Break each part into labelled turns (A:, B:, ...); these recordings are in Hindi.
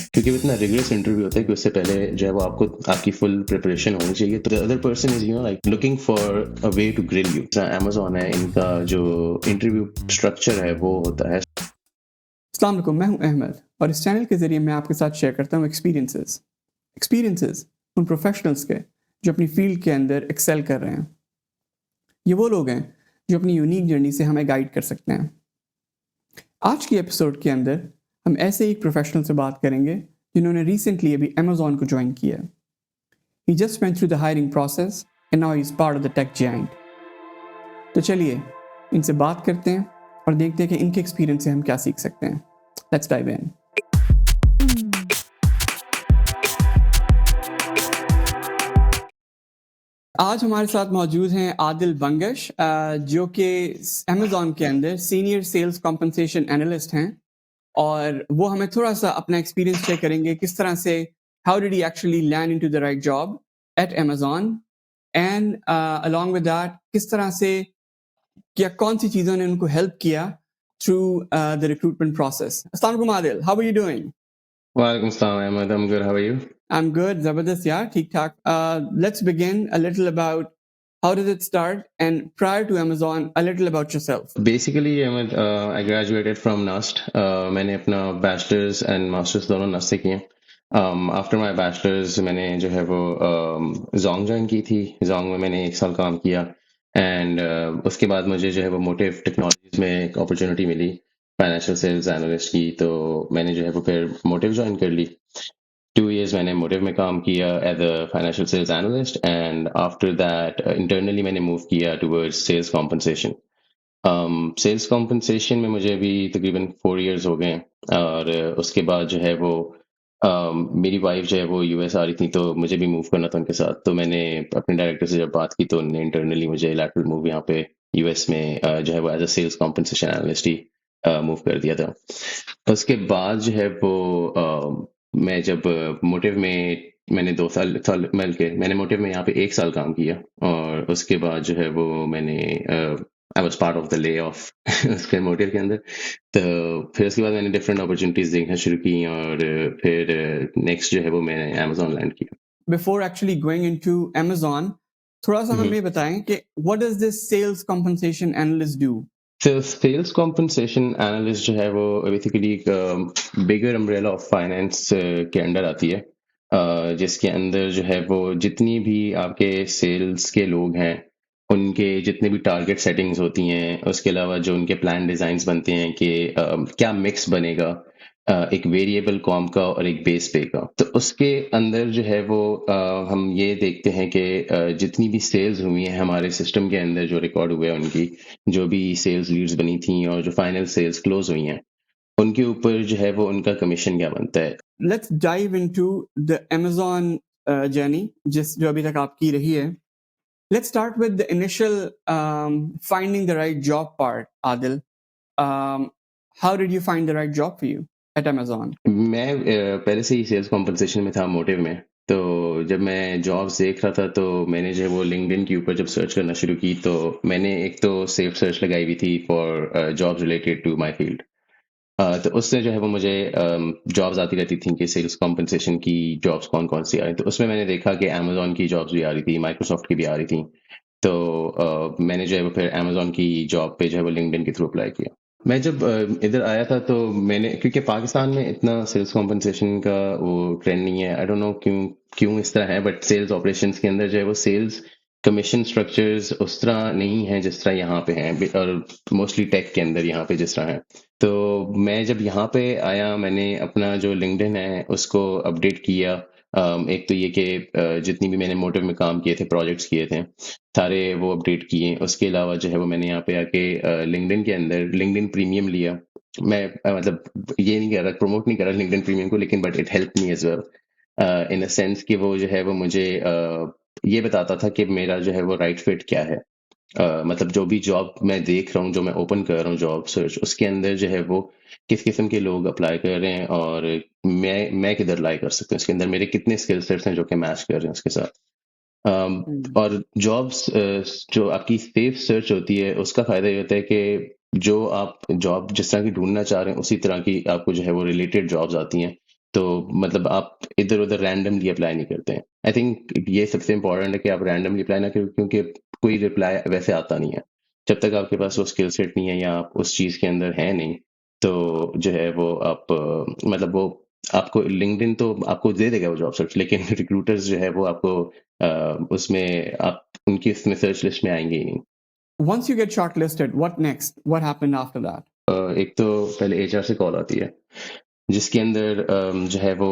A: क्योंकि वो इतना रिगरस इंटरव्यू होता है कि उससे पहले जो है वो आपको आपकी फुल प्रिपरेशन होनी चाहिए। तो the other person is like looking for a way to grill you. Amazon है, इनका जो इंटरव्यू स्ट्रक्चर है वो होता है।
B: अस्सलाम वालेकुम, मैं हूं अहमद और इस चैनल के ज़रिए मैं आपके साथ शेयर करता हूं एक्सपीरियंसेस उन प्रोफेशनल्स के जो अपनी फील्ड के अंदर एक्सेल कर रहे हैं। ये वो लोग हैं जो अपनी यूनिक जर्नी से हमें गाइड कर सकते हैं। आज की एपिसोड के अंदर हम ऐसे ही एक प्रोफेशनल से बात करेंगे जिन्होंने रिसेंटली अभी अमेज़ॉन को ज्वाइन किया है। He just went through the hiring process and now he is part of the tech giant. तो चलिए इनसे बात करते हैं और देखते हैं कि इनके एक्सपीरियंस से हम क्या सीख सकते हैं। Let's dive in. आज हमारे साथ मौजूद हैं आदिल बंगश, जो कि अमेज़ॉन के अंदर सीनियर सेल्स कॉम्पनसेशन एनालिस्ट हैं और वो हमें थोड़ा सा अपना एक्सपीरियंस शेयर करेंगे किस तरह से how did he actually land into the right job eight Amazon and along with that किस तरह से क्या कौन सी चीज़ों ने उनको हेल्प किया थ्रू द रिक्रूटमेंट प्रोसेस। अस्सलाम वालेकुम Adil, how are you doing?
A: वालेकुम अस्सलाम Ahmad, I'm good, how are you?
B: I'm good, Zabardast, yeah, ठीक ठाक. Let's begin a little about how did it start, and prior to Amazon, a little about yourself.
A: Basically Ahmad, I graduated from NUST. मैंने अपना बैचलर्स एंड मास्टर्स दोनों NUST से किए। आफ्टर माय बैचलर्स मैंने जो है वो जोंग ज्वाइन की थी। जोंग में मैंने 1 साल काम किया एंड उसके बाद मुझे जो है वो मोटिव टेक्नोलॉजीज में एक अपॉर्चुनिटी मिली फाइनेंशियल सेल्स एनालिस्ट की। तो मैंने जो है वो फिर मोटिव ज्वाइन कर ली। 2 years मैंने मोटिव में काम किया as a financial sales analyst and after that internally मैंने मूव किया towards sales compensation. Sales compensation में मुझे अभी तकरीबन 4 years हो गए हैं और उसके बाद जो है वो मेरी वाइफ जो है वो यूएस आ रही थी तो मुझे भी मूव करना था उनके साथ। तो मैंने अपने डायरेक्टर से जब बात की तो उन्होंने इंटरनली मुझे लैटरल मूव यहाँ पे यूएस में जो है वो as a sales compensation analyst ही मूव कर दिया था। उसके बाद जो है वो मैं जब मोटिव में मैंने 2 साल मिल के मैंने मोटिव में यहाँ पे 1 साल काम किया और उसके बाद जो है वो मैंने I was part of the lay off उसके मोटिव के अंदर। तो फिर उसके बाद मैंने डिफरेंट अपॉर्चुनिटीज देखना शुरू की और फिर नेक्स्ट जो है वो मैंने अमेजोन लैंड किया।
B: Before actually going into Amazon, थोड़ा सा हमें बताएं कि what does this sales compensation analyst do?
A: तो सेल्स कॉम्पनसेशन एनालिस्ट जो है वो बेसिकली एक बिगर अम्ब्रेला ऑफ फाइनेंस के अंडर आती है, जिसके अंदर जो है वो जितनी भी आपके सेल्स के लोग हैं उनके जितने भी टारगेट सेटिंग्स होती हैं, उसके अलावा जो उनके प्लान डिजाइन्स बनते हैं कि क्या मिक्स बनेगा एक वेरिएबल कॉम का और एक बेस पे का। तो उसके अंदर जो है वो हम ये देखते हैं कि जितनी भी सेल्स हुई हैं हमारे सिस्टम के अंदर जो रिकॉर्ड हुए हैं उनकी जो भी सेल्स लीड्स बनी थी और जो फाइनल सेल्स क्लोज हुई हैं उनके ऊपर जो है वो उनका कमीशन क्या बनता है।
B: Let's dive into the Amazon journey जो अभी तक आपकी रही है. Let's start with the initial finding the right job part, Adil. How did you find the right job for you at Amazon?
A: मैं पहले से ही सेल्स कॉम्पनसेशन में था मोटिव में। तो जब मैं जॉब्स देख रहा था तो मैंने जो है वो लिंक्डइन के ऊपर जब सर्च करना शुरू की तो मैंने एक तो सेफ सर्च लगाई हुई थी for jobs related to my field. तो उससे जो है वो मुझे जॉब्स आती रहती थी कि सेल्स कॉम्पनसेशन की जॉब्स कौन कौन सी आ रही। तो उसमें मैंने देखा कि अमेजोन की जॉब्स भी आ रही थी, माइक्रोसॉफ्ट की भी आ रही थी। तो मैंने जो है वो फिर अमेजोन की जॉब पे जो है वो लिंक्डइन के थ्रू अप्लाई किया। मैं जब इधर आया था तो मैंने क्योंकि पाकिस्तान में इतना सेल्स कॉम्पनसेशन का वो ट्रेंड नहीं है, आई डोंट नो क्यों क्यों इस तरह है, बट सेल्स ऑपरेशंस के अंदर जो है वो सेल्स कमीशन स्ट्रक्चर्स उस तरह नहीं है जिस तरह यहाँ पे हैं और मोस्टली टेक के अंदर यहाँ पे जिस तरह है। तो मैं जब यहाँ पे आया मैंने अपना जो लिंक्डइन है उसको अपडेट किया। एक तो ये कि जितनी भी मैंने मोटिव में काम किए थे, प्रोजेक्ट्स किए थे, सारे वो अपडेट किए। उसके अलावा जो है वो मैंने यहाँ पे आके लिंक्डइन के अंदर लिंक्डइन प्रीमियम लिया। मैं मतलब ये नहीं कर रहा, प्रमोट नहीं कर रहा लिंक्डइन प्रीमियम को, लेकिन but it help me as well in a sense कि वो जो है वो मुझे ये बताता था कि मेरा जो है वो राइट फिट क्या है। मतलब जो भी जॉब मैं देख रहा हूँ, जो मैं ओपन कर रहा हूँ जॉब सर्च, उसके अंदर जो है वो किस किस्म के लोग अप्लाई कर रहे हैं और मैं किधर लाई कर सकता हूँ, इसके अंदर मेरे कितने स्किल सेट्स हैं जो कि मैच कर रहे हैं उसके साथ। और जॉब्स जो आपकी सेफ सर्च होती है उसका फायदा ये होता है कि जो आप जॉब जिस तरह की ढूंढना चाह रहे हैं उसी तरह की आपको जो है वो रिलेटेड जॉब्स आती हैं तो मतलब आप इधर उधर रैंडमली अप्लाई नहीं करते हैं। आई थिंक ये सबसे इंपॉर्टेंट है कि आप रैंडमली अप्लाई ना करें, क्योंकि कोई रिप्लाई वैसे आता नहीं है जब तक आपके पास वो स्किल सेट नहीं है या आप उस चीज के अंदर है नहीं। तो जो है वो आप मतलब वो आपको लिंक्डइन तो आपको दे देगा वो जॉब सर्च, लेकिन रिक्रूटर्स जो है वो आपको उसमें आप उनकी उसमें सर्च लिस्ट में आएंगे ही नहीं।
B: Once you get shortlisted, what next? What happened after that?
A: एक तो पहले एचआर से कॉल आती है, जिसके अंदर जो है वो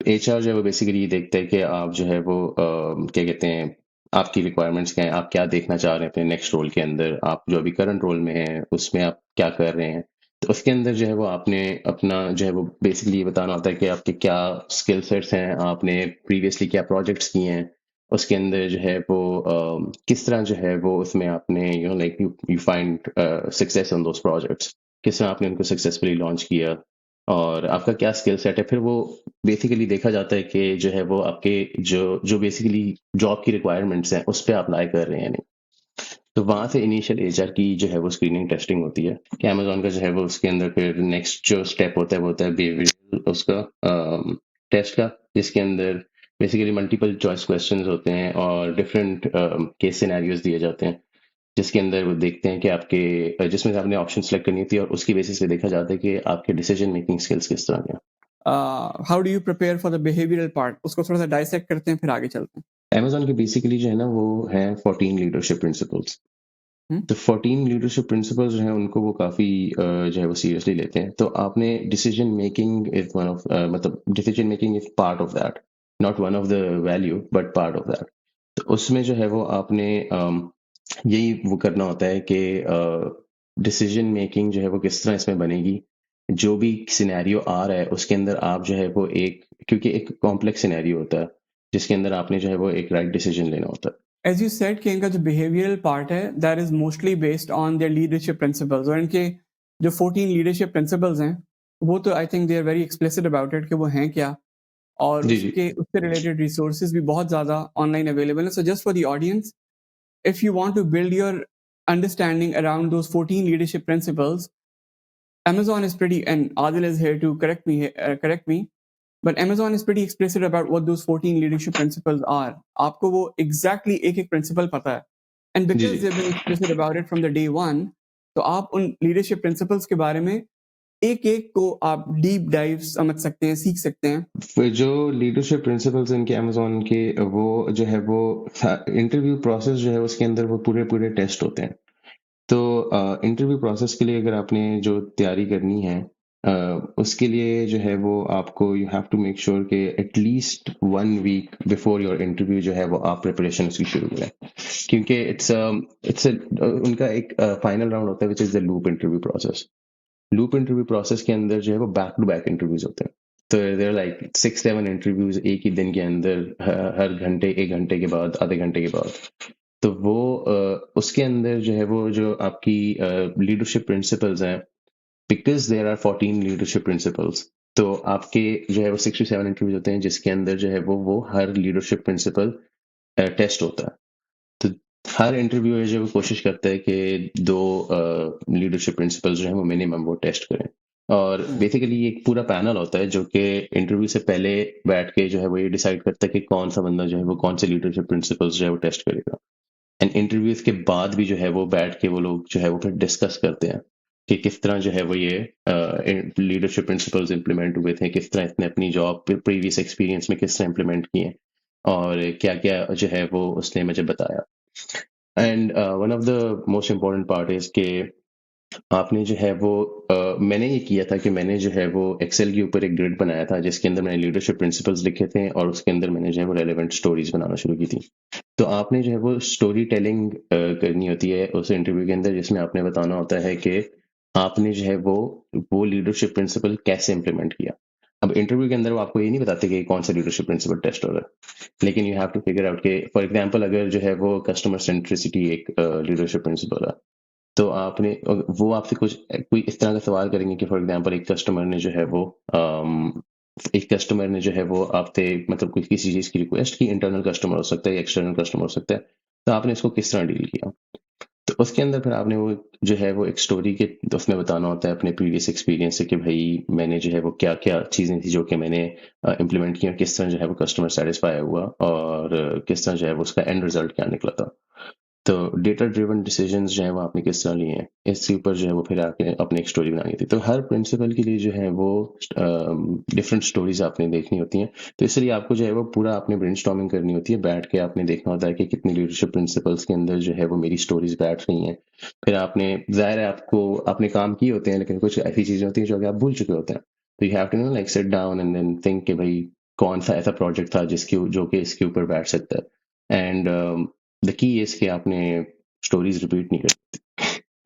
A: एचआर जो है वो बेसिकली ये देखता है कि आप जो है वो क्या कहते हैं, आपकी रिक्वायरमेंट्स क्या हैं, आप क्या देखना चाह रहे हैं अपने नेक्स्ट रोल के अंदर, आप जो अभी करंट रोल में हैं उसमें आप क्या कर रहे हैं। तो उसके अंदर जो है वो आपने अपना जो है वो बेसिकली ये बताना होता है कि आपके क्या स्किल सेट्स हैं, आपने प्रीवियसली क्या प्रोजेक्ट्स किए हैं। उसके अंदर जो है वो किस तरह जो है वो उसमें आपने like you find success on those projects, किस तरह आपने उनको सक्सेसफुली लॉन्च किया और आपका क्या स्किल सेट है। फिर वो बेसिकली देखा जाता है कि जो है वो आपके जो जो बेसिकली जॉब की रिक्वायरमेंट्स हैं उस पर आप अप्लाई कर रहे हैं नहीं। तो वहां से इनिशियल एचआर की जो है वो स्क्रीनिंग टेस्टिंग होती है कि अमेजोन का जो है वो उसके अंदर फिर नेक्स्ट जो स्टेप होता है वो होता है बिहेवियरल उसका टेस्ट का, जिसके अंदर बेसिकली मल्टीपल चॉइस क्वेश्चंस होते हैं और डिफरेंट केस सिनेरियोज दिए जाते हैं, जिसके अंदर वो देखते हैं कि आपके जिसमें से आपने ऑप्शन सेलेक्ट करनी थी और उसकी बेसिस पे देखा जाता है कि आपके डिसीजन मेकिंग स्किल्स किस तरह के हैं।
B: How do you prepare for the behavioral part? उसको थोड़ा सा dissect करते हैं फिर आगे चलते हैं.
A: अमेजोन के बेसिकली जो है ना वो है 14 लीडरशिप प्रिंसिपल्स।
B: हम्म?
A: तो 14 लीडरशिप प्रिंसिपल्स जो है उनको वो काफी जो है वो सीरियसली लेते हैं। तो आपने decision making is one of मतलब decision making is part of that, not one of the value but part of that. तो उसमें जो है वो आपने यही वो करना होता है कि डिसीजन मेकिंग जो है वो किस तरह इसमें बनेगी, जो भी सिनेरियो आ रहा है उसके अंदर आप जो है वो एक, क्योंकि एक कॉम्प्लेक्स सिनेरियो होता है जिसके अंदर आपने जो है वो एक राइट डिसीजन लेना होता है।
B: As you said कि इनका जो behavioral part है that is mostly based on their leadership principles, और इनके जो 14 leadership principles हैं वो तो I think they are very explicit about it कि वो हैं क्या, और
A: जी जी।
B: उससे related resources भी बहुत ज़्यादा online available हैं. So just for the audience, if you want to build your understanding around those 14 leadership principles, Amazon is pretty, and Adil is here to correct me, but Amazon is pretty explicit about what those 14 leadership principles are. आपको वो exactly एक principle पता है. And
A: ji
B: because
A: ji.
B: they've been explicit about it from the day one, तो आप उन leadership principles के बारे में एक को आप deep dive समझ सकते हैं, सीख सकते हैं.
A: जो लीडरशिप प्रिंसिपल्स इनके अमेजोन के वो जो है वो इंटरव्यू प्रोसेस जो है उसके अंदर वो पूरे पूरे टेस्ट होते हैं। तो इंटरव्यू प्रोसेस के लिए अगर आपने जो तैयारी करनी है उसके लिए जो है वो आपको you have to make sure कि at least 1 week before your interview जो है वो आप प्रिपरेशन उसकी शुरू करें, क्योंकि इट्स उनका एक फाइनल राउंड होता है which is the loop interview process. Loop interview process के अंदर जो है वो बैक टू बैक इंटरव्यूज होते हैं। तो देर लाइक 6-7 इंटरव्यूज एक ही दिन के अंदर, हर घंटे, 1 घंटे के बाद, आधे घंटे के बाद। तो वो उसके अंदर जो है वो जो आपकी लीडरशिप प्रिंसिपल्स हैं, because there are 14 leadership principles, तो आपके जो है वो 6 to 7 इंटरव्यूज होते हैं जिसके अंदर जो है वो हर लीडरशिप प्रिंसिपल टेस्ट होता है। तो हर इंटरव्यूअर जो वो कोशिश करता है कि 2 लीडरशिप प्रिंसिपल्स जो है वो मिनिमम वो टेस्ट करें। और बेसिकली एक पूरा पैनल होता है जो कि इंटरव्यू से पहले बैठ के जो है वो ये डिसाइड करता है कि कौन सा बंदा जो है वो कौन से लीडरशिप प्रिंसिपल्स जो है वो टेस्ट करेगा। एंड इंटरव्यूज के बाद भी जो है वो बैठ के वो लोग जो है वो फिर डिस्कस करते हैं कि किस तरह जो है वो ये लीडरशिप प्रिंसिपल्स इंप्लीमेंट हुए थे, किस तरह इसने अपनी जॉब प्रीवियस एक्सपीरियंस में किस तरह इंप्लीमेंट किए और क्या क्या जो है वो उसने मुझे बताया। And one of the most important part is कि आपने जो है वो मैंने ये किया था कि मैंने जो है वो एक्सेल के ऊपर एक ग्रिड बनाया था जिसके अंदर मैंने लीडरशिप प्रिंसिपल्स लिखे थे और उसके अंदर मैंने जो है वो रेलेवेंट स्टोरीज बनाना शुरू की थी। तो आपने जो है वो स्टोरी टेलिंग करनी होती है उस इंटरव्यू के अंदर, जिसमें आपने बताना होता है कि आपने जो है वो लीडरशिप प्रिंसिपल कैसे इंप्लीमेंट किया। अब इंटरव्यू के अंदर वो आपको ये नहीं बताते कि कौन सा लीडरशिप प्रिंसिपल टेस्ट हो रहा है, लेकिन you have to figure out कि फॉर एग्जांपल अगर जो है वो कस्टमर सेंट्रिसिटी एक लीडरशिप प्रिंसिपल है, तो आपने वो आपसे कुछ कोई इस तरह का सवाल करेंगे कि फॉर एग्जांपल एक कस्टमर ने जो है वो आपसे मतलब कुछ किसी चीज की रिक्वेस्ट की, इंटरनल कस्टमर हो सकता है या एक्सटर्नल कस्टमर हो सकता है, तो आपने इसको किस तरह डील किया। तो उसके अंदर फिर आपने वो जो है वो एक स्टोरी के उसमें बताना होता है अपने प्रीवियस एक्सपीरियंस से कि भाई मैंने जो है वो क्या क्या चीज़ें थी जो कि मैंने इम्प्लीमेंट की और किस तरह जो है वो कस्टमर सेटिस्फाई हुआ और किस तरह जो है वो उसका एंड रिजल्ट क्या निकला था। तो डेटा ड्रिवन डिसीजंस जो है वो आपने किस तरह लिए हैं इसके ऊपर जो है वो फिर आपने अपनी एक स्टोरी बनानी थी। तो हर प्रिंसिपल के लिए जो है वो डिफरेंट स्टोरीज आपने देखनी होती हैं। तो इसलिए आपको जो है वो पूरा आपने ब्रेनस्टॉर्मिंग करनी होती है, बैठ के आपने देखना होता है कि कितनी लीडरशिप प्रिंसिपल्स के अंदर जो है वो मेरी स्टोरीज बैठ रही हैं। फिर आपने जाहिर है आपको आपने काम किए होते हैं लेकिन कुछ ऐसी चीजें होती हैं जो कि आप भूल चुके होते हैं। तो you have to know like sit down and then think कि भाई कौन सा ऐसा प्रोजेक्ट था जिसके जो कि इसके ऊपर बैठ सकता है। एंड द की इज कि आपने स्टोरीज रिपीट नहीं करती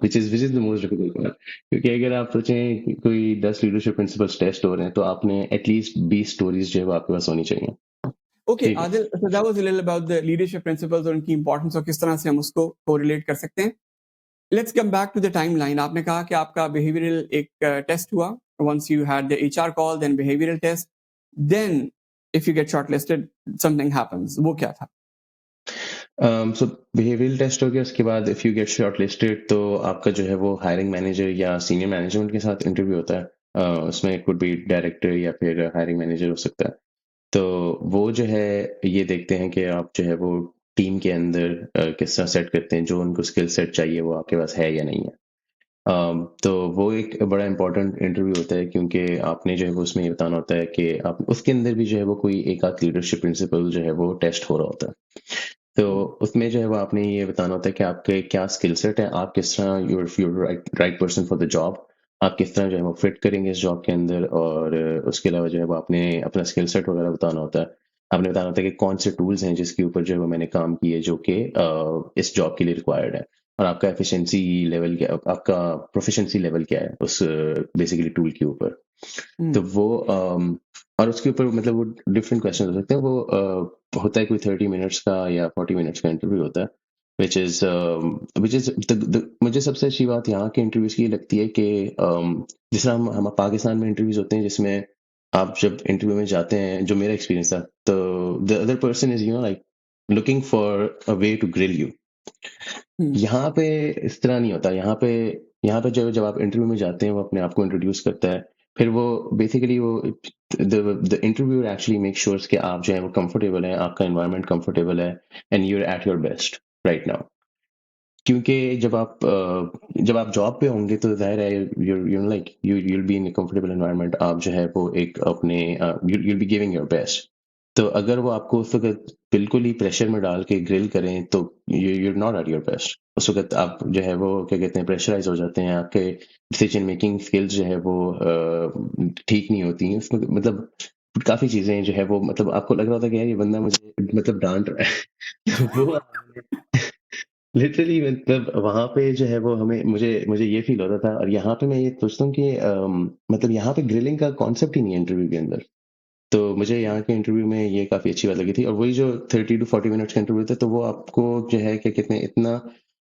A: which is the most difficult part. क्योंकि अगर आप सोचें कि कोई 10 लीडरशिप प्रिंसिपल्स टेस्ट हो रहे हैं तो आपने एटलीस्ट 20 स्टोरीज जो है वो आपके पास होनी चाहिए।
B: ओके
A: ठीक है।
B: Adil, so that was a little about the leadership principles और उनकी इंपॉर्टेंस और किस तरह से हम उसको कोरिलेट कर सकते हैं। Let's come back to the timeline. आपने कहा कि आपका बिहेवियरल एक टेस्ट हुआ, once you had the HR call, then behavioural test, then if you get shortlisted something happens, वो क्या था?
A: सो बिहेवियरल टेस्ट हो गया, उसके बाद इफ़ यू गेट शॉर्टलिस्टेड तो आपका जो है वो हायरिंग मैनेजर या सीनियर मैनेजमेंट के साथ इंटरव्यू होता है। उसमें कुड बी डायरेक्टर या फिर हायरिंग मैनेजर हो सकता है। तो वो जो है ये देखते हैं कि आप जो है वो टीम के अंदर किस तरह सेट करते हैं, जो उनको स्किल सेट चाहिए वो आपके पास है या नहीं है। तो वो एक बड़ा इंपॉर्टेंट इंटरव्यू होता है क्योंकि आपने जो है वो उसमें ये बताना होता है कि आप उसके अंदर भी जो है वो कोई एक आध लीडरशिप प्रिंसिपल जो है वो टेस्ट हो रहा होता है। तो उसमें जो है वो आपने ये बताना होता है कि आपके क्या स्किल सेट है, आप किस तरह you're right person for the job, आप किस तरह जो है वो फिट करेंगे इस जॉब के अंदर। और उसके अलावा जो है वो आपने अपना स्किल सेट वगैरह बताना होता है। आपने बताना होता है कि कौन से टूल्स हैं जिसके ऊपर जो है वो मैंने काम किए जो कि इस जॉब के लिए रिक्वायर्ड है, और आपका एफिशिएंसी लेवल क्या, आपका प्रोफिशिएंसी लेवल क्या है उस बेसिकली टूल के ऊपर। तो वो और उसके ऊपर मतलब वो डिफरेंट क्वेश्चन हो सकते हैं। वो होता है कोई 30 मिनट्स का या 40 मिनट्स का इंटरव्यू होता है। विच इज मुझे सबसे अच्छी बात यहाँ के इंटरव्यूज की लगती है कि जिस तरह हम पाकिस्तान में इंटरव्यूज होते हैं जिसमें आप जब इंटरव्यू में जाते हैं, जो मेरा एक्सपीरियंस था, तो the other person is like looking for a way to grill you. यहाँ पे इस तरह नहीं होता। यहाँ पे जब जब आप इंटरव्यू में जाते हैं वो अपने आप को इंट्रोड्यूस करता है। फिर वो बेसिकली वो the interviewer actually make sure कि आप जो है वो कंफर्टेबल हैं, आपका एनवायरनमेंट कंफर्टेबल है and you are at your best right now. क्योंकि जब आप जॉब पे होंगे तो जाहिर है you like you'll be in a comfortable environment, आप जो है वो एक अपने you'll be giving your best. तो अगर वो आपको उस वक्त बिल्कुल ही प्रेशर में डाल के ग्रिल करें तो you're not at your best. उस वक्त आप जो है वो क्या कहते हैं प्रेशराइज हो जाते हैं, आपके डिसीजन मेकिंग स्किल्स जो है वो ठीक नहीं होती हैं उसमें। मतलब काफी चीजें जो है वो मतलब आपको लग रहा होता है कि यार ये बंदा मुझे मतलब डांट रहा है तो वो लिटरली मतलब वहां पे जो है वो हमें मुझे मुझे ये फील होता था। और यहाँ पे मैं ये सोचता हूँ कि मतलब यहाँ पे ग्रिलिंग का कॉन्सेप्ट ही नहीं है इंटरव्यू के अंदर। तो मुझे यहाँ के इंटरव्यू में ये काफी अच्छी बात लगी थी। और वही जो 30 to 40 मिनट्स का इंटरव्यू था तो वो आपको जो है कि कितने इतना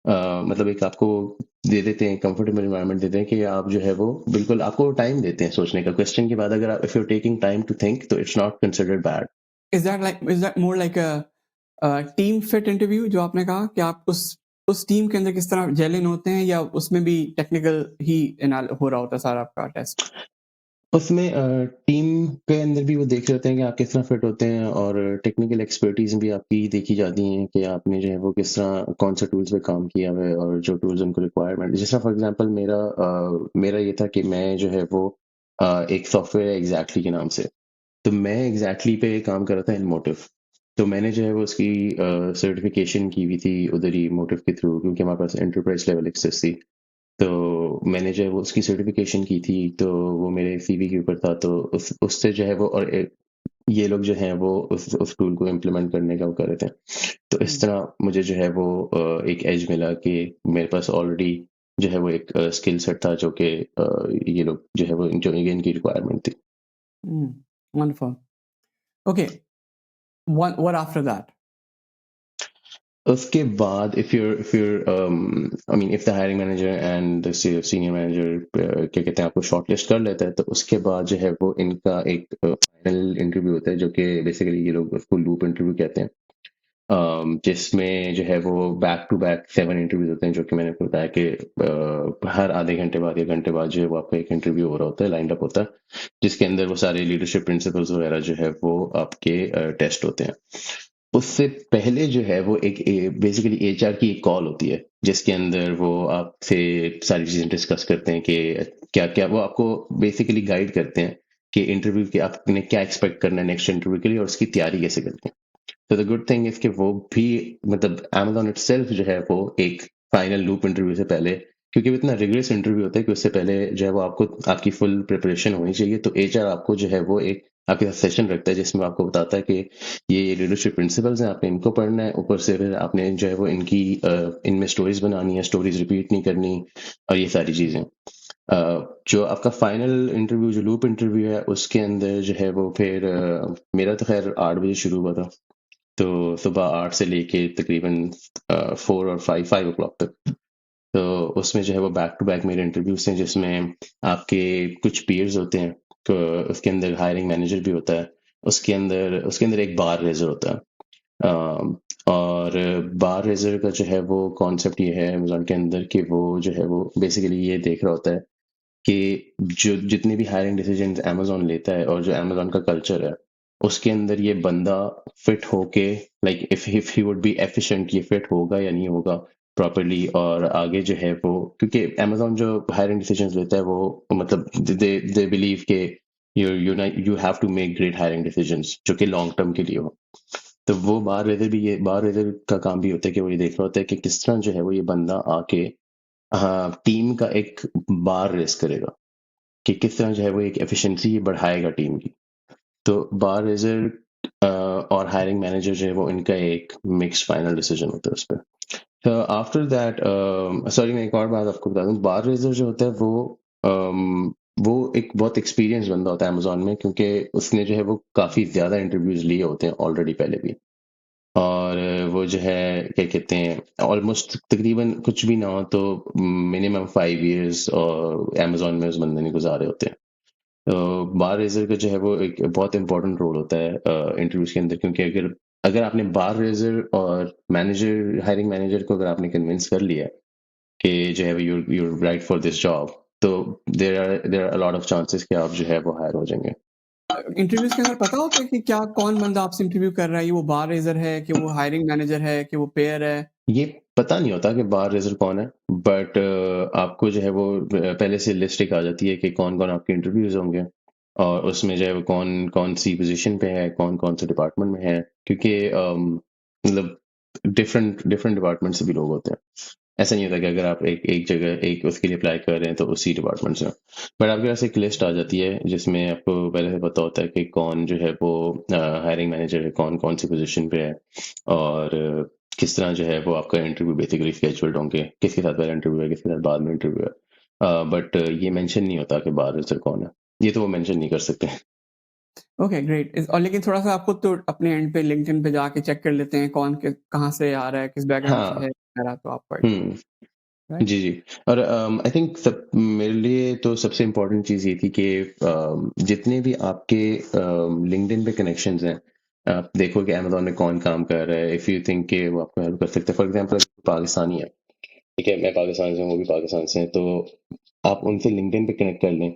A: मतलब एक आपको दे देते हैं, कंफर्टेबल एनवायरनमेंट देते हैं कि आप जो है वो बिल्कुल आपको टाइम देते हैं सोचने का। क्वेश्चन के बाद अगर आप if you taking time to think तो it's not considered bad.
B: Is that more like a team fit interview जो आपने कहा कि आप उस टीम के अंदर किस तरह जेल इन होते हैं, या उसमें भी टेक्निकल ही हो रहा होता है सारा आपका टेस्ट?
A: उसमें टीम के अंदर भी वो देख रहे होते हैं कि आप किस तरह फिट होते हैं, और टेक्निकल एक्सपर्टीज भी आपकी देखी जाती हैं कि आपने जो है वो किस तरह कौन से टूल्स पे काम किया हुआ है और जो टूल्स उनको रिक्वायरमेंट। जैसा फॉर एग्जांपल मेरा ये था कि मैं जो है वो एक सॉफ्टवेयर है एग्जैक्टली के नाम से। तो मैं एग्जैक्टली पे काम कर रहा था इन मोटिव। तो मैंने जो है वो उसकी सर्टिफिकेशन की हुई थी उधर ही मोटिव के थ्रू, क्योंकि हमारे पास एंटरप्राइज लेवल एक्सेस थी। तो मैंने जो है वो उसकी सर्टिफिकेशन की थी तो वो मेरे सीवी के ऊपर था। तो उससे जो है वो और ये लोग जो हैं वो उस टूल को इम्प्लीमेंट करने का वो कर रहे थे। तो इस तरह मुझे जो है वो एक एज मिला कि मेरे पास ऑलरेडी जो है वो एक स्किल सेट था जो कि ये लोग जो है वो जो इनकी रिक्वायरमेंट थी।
B: Wonderful. Okay, what after that?
A: उसके बाद I mean if the hiring manager and the senior manager क्या कहते हैं आपको शॉर्टलिस्ट कर लेता है तो उसके बाद जो है वो इनका एक फाइनल इंटरव्यू होता है जो कि बेसिकली ये लोग उसको लूप इंटरव्यू कहते हैं। जिसमें जो है वो बैक टू बैक 7 इंटरव्यूज होते हैं, जो कि मैंने आपको बताया कि हर आधे घंटे बाद या घंटे बाद जो है वो आपका एक इंटरव्यू हो रहा होता है, लाइंड अप होता है, जिसके अंदर वो सारे लीडरशिप प्रिंसिपल्स वगैरह जो है वो आपके टेस्ट होते हैं। उससे पहले जो है वो एक बेसिकली एचआर की एक कॉल होती है, जिसके अंदर वो आपसे सारी चीजें डिस्कस करते हैं कि क्या क्या वो आपको बेसिकली गाइड करते हैं कि इंटरव्यू के आपने क्या एक्सपेक्ट करना है नेक्स्ट इंटरव्यू के लिए और उसकी तैयारी कैसे करनी है। तो द गुड थिंग इज कि वो भी मतलब Amazon इटसेल्फ जो है वो एक फाइनल लूप इंटरव्यू से पहले, क्योंकि वो इतना रिगरस इंटरव्यू होता है कि उससे पहले जो है वो आपको आपकी फुल प्रिपरेशन होनी चाहिए। तो एचआर आपको जो है वो एक आपके साथ सेशन रखता है, जिसमें आपको बताता है कि ये लीडरशिप प्रिंसिपल्स हैं, आपने इनको पढ़ना है, ऊपर से फिर आपने जो है वो इनकी इनमें स्टोरीज बनानी है, स्टोरीज रिपीट नहीं करनी, और ये सारी चीजें। जो आपका फाइनल इंटरव्यू जो लूप इंटरव्यू है उसके अंदर जो है वो फिर मेरा तो खैर 8 बजे शुरू हुआ था, तो सुबह 8 से लेके तकरीबन 4 और 5 ओ क्लॉक तक। तो उसमें जो है वो बैक टू बैक मेरे इंटरव्यूज हैं, जिसमें आपके कुछ पीयर्स होते हैं, तो उसके अंदर हायरिंग मैनेजर भी होता है, उसके अंदर एक बार रेजर होता है। और बार रेजर का जो है वो कॉन्सेप्ट ये है अमेजोन के अंदर कि वो जो है वो बेसिकली ये देख रहा होता है कि जो जितने भी हायरिंग डिसीजन अमेजोन लेता है और जो अमेजोन का कल्चर है उसके अंदर ये बंदा फिट होके, like if he would be efficient, ये फिट होगा या नहीं होगा प्रॉपरली। और आगे जो है वो, क्योंकि अमेजोन जो हायरिंग डिसीजंस लेता है वो मतलब दे बिलीव के you have to make great hiring decisions जो कि लॉन्ग टर्म के लिए हो। तो वो बार रेजर का काम भी होता है कि वो ये देख रहा होता है कि किस तरह जो है वो ये बंदा आके हाँ टीम का एक बार रेस करेगा, कि किस तरह जो है वो एक एफिशिएंसी बढ़ाएगा टीम की। तो बार रेजर और हायरिंग मैनेजर जो है वो इनका एक मिक्स फाइनल डिसीजन होता है उस पर। तो आफ्टर दैट सॉरी मैं एक और बात आपको बता दूं, बार रेजर जो होता है वो एक बहुत एक्सपीरियंस बंदा होता है अमेजोन में, क्योंकि उसने जो है वो काफ़ी ज़्यादा इंटरव्यूज लिए होते हैं ऑलरेडी पहले भी। और वो जो है क्या कहते हैं ऑलमोस्ट तकरीबन कुछ भी ना हो तो मिनिमम 5 इयर्स और अमेजोन में उस बंदे ने गुजारे होते हैं। तो बार रेजर का जो है वो एक बहुत इंपॉर्टेंट रोल होता है इंटरव्यूज के अंदर, क्योंकि अगर अगर आपने बार रेजर और मैनेजर हायरिंग मैनेजर को अगर आपने कन्विंस कर लिया कि जो है you right for this job, तो there are a lot of chances कि आप जो है वो हायर हो जाएंगे।
B: इंटरव्यूज के अंदर पता होता है कि क्या कौन बंदा आपसे इंटरव्यू कर रहा है, ये वो बार रेजर है कि वो हायरिंग मैनेजर है कि वो पेयर है?
A: ये पता नहीं होता कि बार रेजर कौन है, बट आपको जो है वो पहले से लिस्ट एक आ जाती है कि कौन कौन आपके इंटरव्यूज होंगे, और उसमें जो है वो कौन कौन सी पोजीशन पे है, कौन कौन से डिपार्टमेंट में है, क्योंकि मतलब डिफरेंट डिफरेंट डिपार्टमेंट से भी लोग होते हैं। ऐसा नहीं होता कि अगर आप एक एक जगह एक उसके लिए अप्लाई कर रहे हैं तो उसी डिपार्टमेंट से, बट आपके पास एक लिस्ट आ जाती है जिसमें आपको पहले से पता होता है कि कौन जो है वो हायरिंग मैनेजर है, कौन कौन सी पोजीशन पे है, और किस तरह जो है वो आपका इंटरव्यू बेसिकली स्केड्यूल्ड होंगे, किसके साथ पहले इंटरव्यू है, किसके साथ बाद में इंटरव्यू है। बट ये मेंशन नहीं होता कि बाहर रिजल्ट कौन है, ये तो वो मेंशन नहीं कर सकते।
B: Okay great. और लेकिन थोड़ा सा आपको तो अपने एंड पे लिंक्डइन पे जाके चेक कर लेते हैं कौन कहाँ से आ रहा है, किस बैकग्राउंड से है
A: हाँ।
B: वगैरह, तो आपको आइडिया राइट।
A: जी जी। और आई थिंक सब मेरे लिए तो सबसे इम्पोर्टेंट चीज़ ये थी कि जितने भी आपके लिंक्डइन पे कनेक्शंस हैं, आप देखो कि अमेजोन में कौन काम कर रहा है, इफ़ यू थिंक कि वो आपको हेल्प कर सकते हैं। फॉर एग्जांपल पाकिस्तानी है, ठीक है, मैं पाकिस्तान से हूँ, वो भी पाकिस्तान से हैं, तो आप उनसे लिंक्डइन पे कनेक्ट कर लें,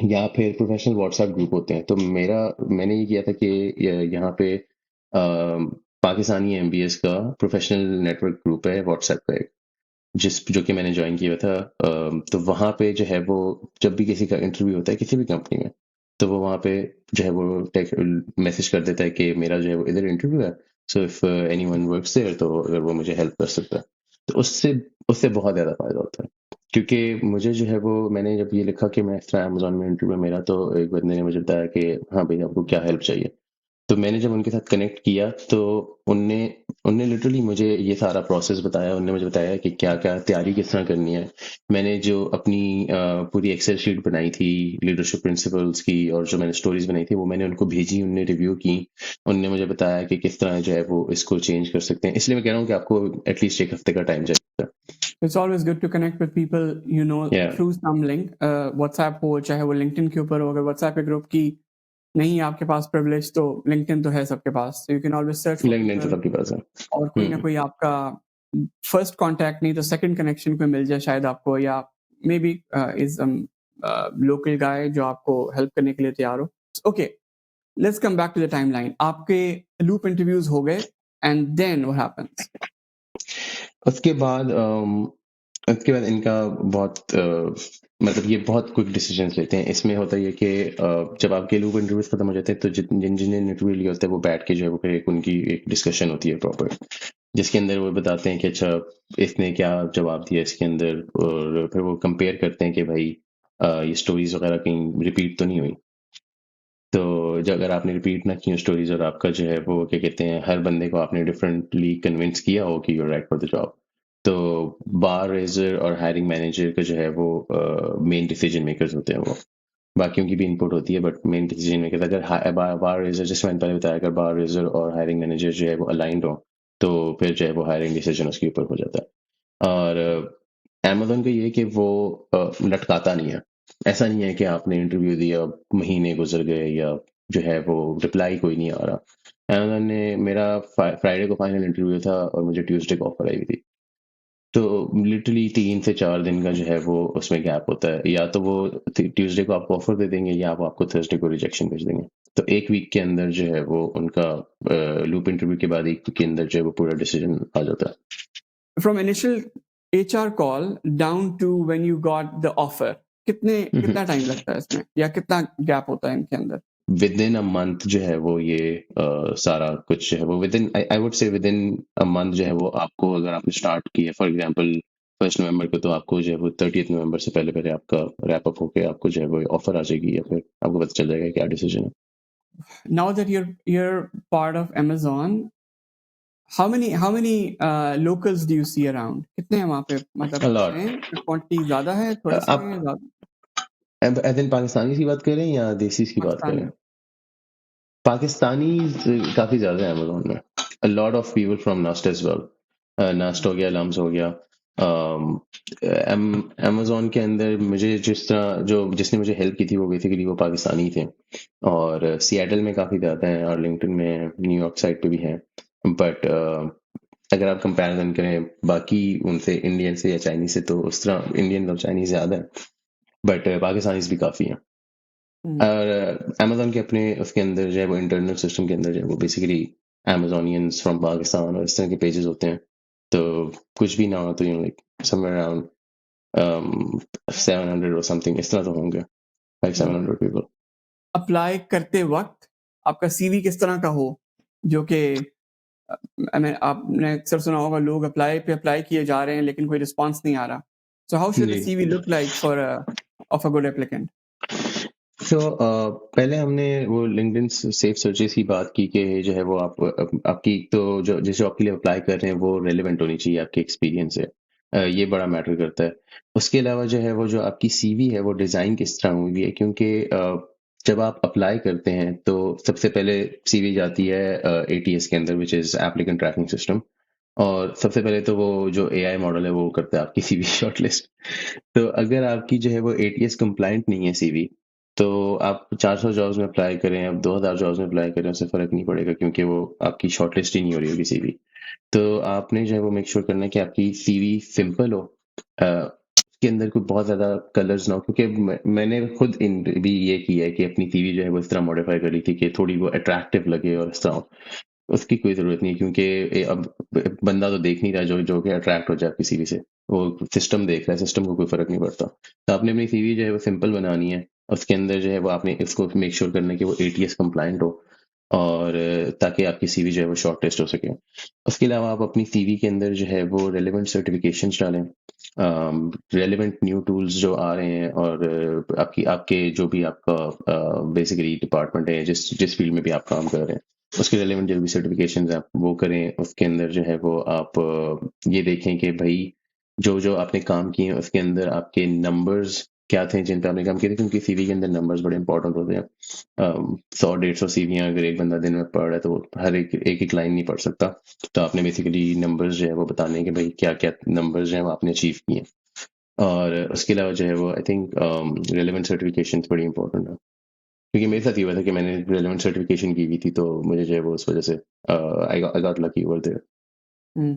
A: या फिर प्रोफेशनल व्हाट्सएप ग्रुप होते हैं। तो मैंने ये किया था कि यहाँ पे पाकिस्तानी एमबीएस का प्रोफेशनल नेटवर्क ग्रुप है व्हाट्सएप का एक, जो कि मैंने ज्वाइन किया था। तो वहाँ पे जो है वो जब भी किसी का इंटरव्यू होता है किसी भी कंपनी में, तो वो वहाँ पे जो है वो मैसेज कर देता है कि मेरा जो है वो इधर इंटरव्यू है, so if anyone works there तो अगर वो मुझे हेल्प कर सकता है, तो उससे उससे बहुत ज़्यादा फायदा होता है। क्योंकि मुझे जो है वो मैंने जब ये लिखा कि मैं इस तरह अमेजोन में इंटरव्यू मेरा, तो एक बंदे ने मुझे बताया कि हाँ भाई आपको क्या हेल्प चाहिए। तो मैंने जब उनके साथ कनेक्ट किया तो उनने उनने लिटरली मुझे ये सारा प्रोसेस बताया, उनने मुझे बताया कि क्या क्या तैयारी किस तरह करनी है। मैंने जो अपनी पूरी एक्सेल शीट बनाई थी लीडरशिप प्रिंसिपल्स की, और जो मैंने स्टोरीज बनाई थी वो मैंने उनको भेजी, उनने रिव्यू की, उनने मुझे बताया कि किस तरह जो है वो इसको चेंज कर सकते हैं। इसलिए मैं कह रहा हूँ कि आपको एटलीस्ट एक हफ्ते का टाइम चाहिए।
B: It's always good to connect with people you know
A: या
B: थ्रू सम लिंक, व्हाट्सएप हो चाहे वो लिंक्डइन के ऊपर हो, अगर व्हाट्सएप पे ग्रुप की नहीं आपके पास प्रिविलेज तो लिंक्डइन तो है सबके पास, you can always search for
A: LinkedIn तो
B: पीपल
A: सबके पास है।
B: और कोई ना कोई आपका फर्स्ट कांटेक्ट नहीं तो सेकंड कनेक्शन कोई मिल जाए शायद आपको, या maybe is local guy जो आपको हेल्प करने के लिए तैयार हो। Okay, let's come back to the timeline. आपके लूप इंटरव्यूज हो गए एंड देन व्हाट हैपेंस?
A: उसके बाद इनका बहुत मतलब ये बहुत क्विक डिसीजंस लेते हैं। इसमें होता है कि जब आपके लूप इंटरव्यूज खत्म हो जाते हैं तो जिन जिन इंटरव्यू लिए होते हैं वो बैठ के जो है वो फिर उनकी एक डिस्कशन होती है प्रॉपर, जिसके अंदर वो बताते हैं कि अच्छा इसने क्या जवाब दिया इसके अंदर, और फिर वो कंपेयर करते हैं कि भाई ये स्टोरीज वगैरह कहीं रिपीट तो नहीं हुई। तो जो अगर आपने रिपीट ना की स्टोरीज और आपका जो है वो क्या कहते हैं हर बंदे को आपने डिफरेंटली कन्विंस किया हो कि you right for the job, तो बार रेजर और हायरिंग मैनेजर का जो है वो मेन डिसीजन मेकर्स होते हैं। वो बाकियों की भी इनपुट होती है बट मेन डिसीजन मेकर अगर बार रेजर, जैसे मैंने पहले बताया, अगर बार रेजर और हायरिंग मैनेजर जो है वो अलाइंड हो तो फिर जो है वो हायरिंग डिसीजन उसके ऊपर हो जाता है। और अमेजोन का ये है कि वो लटकाता नहीं है। ऐसा नहीं है कि आपने इंटरव्यू दिया, महीने गुजर गए या जो है वो रिप्लाई कोई नहीं आ रहा। अमेजोन ने मेरा फ्राइडे को फाइनल इंटरव्यू था और मुझे ट्यूसडे को ऑफर आई हुई थी। तो लिटरली 3 से 4 दिन का जो है वो उसमें गैप होता है, या तो वो ट्यूसडे को आपको ऑफर दे देंगे या वो आपको थर्सडे को रिजेक्शन भेज देंगे। तो एक वीक के अंदर जो है वो उनका लूप इंटरव्यू के बाद एक वीक के अंदर जो है वो पूरा डिसीजन आ जाता है।
B: From initial HR call down to when you got the offer, कितना टाइम लगता है इसमें, या कितना गैप होता है इनके अंदर?
A: विद इन अ मंथ जो है वो ये सारा कुछ जो है वो with in, I would say with in a month जो है वो आपको, अगर आपने स्टार्ट किया फॉर एग्जांपल 1 नवंबर को, तो आपको जो है वो 30 नवंबर से पहले पहले आपका रैप अप होके आपको जो है वो ऑफर आ जाएगी, या फिर आपको पता चल जाएगा क्या डिसीजन है।
B: Now that you're part of Amazon, how many locals do you see around? कितने हैं वहाँ पे, मतलब
A: अ लॉट।
B: हैं क्वांटिटी ज्यादा है, थोड़े से हैं,
A: आप
B: ज्यादा?
A: एज इन पाकिस्तानी की बात कर रहे हैं या देसी की बात कर रहे
B: पाकिस्तानी।
A: हैं? पाकिस्तानी काफी ज्यादा है अमेजोन में। A lot of people from NUST as well. NUST हो गया, लम्स हो गया। अमेजोन के अंदर मुझे जिस तरह जो जिसने मुझे हेल्प की थी वो बेसिकली वो पाकिस्तानी थे, और सिएटल में काफी ज्यादा है, और लिंक्डइन में, न्यूयॉर्क साइड पे भी हैं। बट अगर आप कंपैरिजन करें बाकी उनसे, इंडियन से या चाइनीज से, तो उस तरह इंडियन और चाइनीज ज्यादा है, बट पाकिस्तानीज भी काफी हैं। और अमेजोन के अपने उसके अंदर जो है वो इंटरनल सिस्टम के अंदर जो है वो बेसिकली अमेजोनियंस फ्रॉम पाकिस्तान और इस तरह के पेजेस होते हैं। तो कुछ भी ना हो तो लाइक समवेयर अराउंड 700 और समथिंग इस तरह तो होंगे, 500-700 पीपल।
B: अप्लाई करते वक्त आपका सीवी किस तरह का हो, जो कि आपने अक्सर सुना होगा लोग अप्लाई किए जा रहे हैं लेकिन कोई रिस्पांस नहीं आ रहा, सो हाउ शुड द
A: जी।
B: CV look like for of a good applicant?
A: तो पहले हमने वो लिंक्डइन सेफ सर्चेस की बात की कि जो है वो आपकी तो जो जिस जॉब के लिए अप्लाई कर रहे हैं वो रेलेवेंट होनी चाहिए आपके एक्सपीरियंस से। ये बड़ा मैटर करता है। उसके अलावा जो है वो जो आपकी सीवी है वो डिज़ाइन किस तरह हुई है, क्योंकि जब आप अप्लाई करते हैं तो सबसे पहले सीवी जाती है एटीएस के अंदर, which is applicant tracking system. और सबसे पहले तो वो जो एआई मॉडल है वो करता है आपकी सीवी शॉर्टलिस्ट। तो अगर आपकी जो है वो एटीएस कंप्लाइंट नहीं है सीवी, तो आप 400 जॉब्स में अप्लाई करें, अब 2000 जॉब्स में अप्लाई करें, उससे फर्क नहीं पड़ेगा, क्योंकि वो आपकी शॉर्टलिस्ट ही नहीं हो रही होगी सीवी। तो आपने जो है वो मेक श्योर करना है कि आपकी सीवी सिंपल हो, उसके अंदर कोई बहुत ज्यादा कलर्स ना हो, क्योंकि मैंने खुद इन भी ये किया है कि अपनी सीवी जो है वो इस तरह मॉडिफाई करी थी कि थोड़ी वो अट्रैक्टिव लगे और इस तरह हो। उसकी कोई जरूरत नहीं है, क्योंकि अब बंदा तो देख नहीं रहा जो जो कि अट्रैक्ट हो जाए आपकी सीवी से, वो सिस्टम देख रहा है, सिस्टम को कोई फर्क नहीं पड़ता। तो आपने अपनी सीवी जो है वो सिंपल बनानी है, उसके अंदर जो है वो आपने इसको मेक श्योर करना है कि वो एटीएस कंप्लाइंट हो, और ताकि आपकी सीवी जो है वो शॉर्ट टेस्ट हो सके। उसके अलावा आप अपनी सीवी के अंदर जो है वो रेलिवेंट सर्टिफिकेशंस डालें, रेलिवेंट न्यू टूल्स जो आ रहे हैं, और आपकी आपके जो भी आपका बेसिकली डिपार्टमेंट है, जिस जिस फील्ड में भी आप काम कर रहे हैं, उसके रेलिवेंट जो भी सर्टिफिकेशंस आप वो करें। उसके अंदर जो है वो आप ये देखें कि भाई जो जो आपने काम किए हैं उसके अंदर आपके नंबर्स क्या थे जिन पे आपने काम किए थे, क्योंकि सीवी के अंदर नंबर्स बड़े इंपॉर्टेंट होते हैं। 100-150 सीवियां अगर एक बंदा दिन में पढ़ रहा है तो वो हर एक लाइन नहीं पढ़ सकता। तो आपने बेसिकली नंबर्स जो है वो बताने हैं कि भाई क्या क्या नंबर्स जो है वो आपने अचीव किए हैं। और उसके अलावा जो है वो आई थिंक रेलिवेंट सर्टिफिकेशन बड़ी इंपॉर्टेंट है। क्योंकि मेरे साथ ये हुआ था कि मैंने रेलेवेंट सर्टिफिकेशन की हुई थी, तो मुझे जो है वो उस वजह से I got lucky over there.